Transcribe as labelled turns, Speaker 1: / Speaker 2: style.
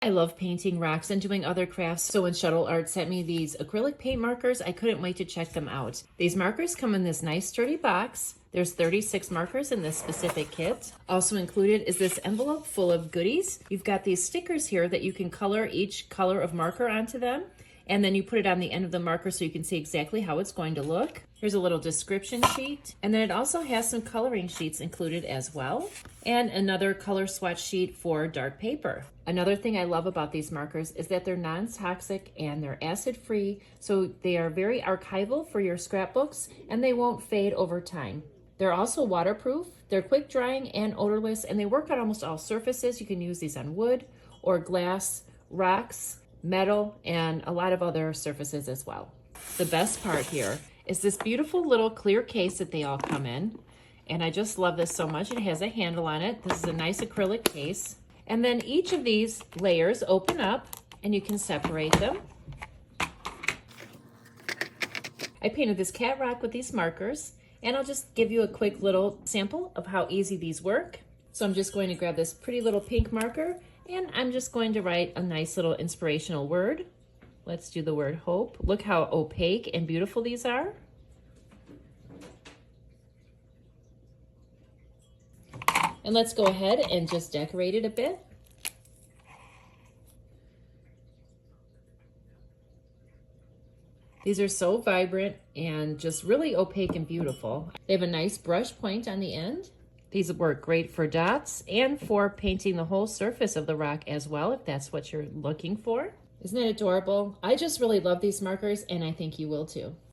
Speaker 1: I love painting rocks and doing other crafts, so when Shuttle Art sent me these acrylic paint markers, I couldn't wait to check them out. These markers come in this nice sturdy box. There's 36 markers in this specific kit. Also included is this envelope full of goodies. You've got these stickers here that you can color each color of marker onto them, and then you put it on the end of the marker so you can see exactly how it's going to look. Here's a little description sheet, and then it also has some coloring sheets included as well, and another color swatch sheet for dark paper. Another thing I love about these markers is that they're non-toxic and they're acid-free, so they are very archival for your scrapbooks, and they won't fade over time. They're also waterproof, they're quick drying and odorless, and they work on almost all surfaces. You can use these on wood or glass, rocks, metal, and a lot of other surfaces as well. The best part here is this beautiful little clear case that they all come in, and I just love this so much. It has a handle on it. This is a nice acrylic case, and then each of these layers open up and you can separate them. I painted this cat rock with these markers, and I'll just give you a quick little sample of how easy these work. So I'm just going to grab this pretty little pink marker, and I'm just going to write a nice little inspirational word. Let's do the word hope. Look how opaque and beautiful these are. And let's go ahead and just decorate it a bit. These are so vibrant and just really opaque and beautiful. They have a nice brush point on the end. These work great for dots and for painting the whole surface of the rock as well, if that's what you're looking for. Isn't it adorable? I just really love these markers, and I think you will too.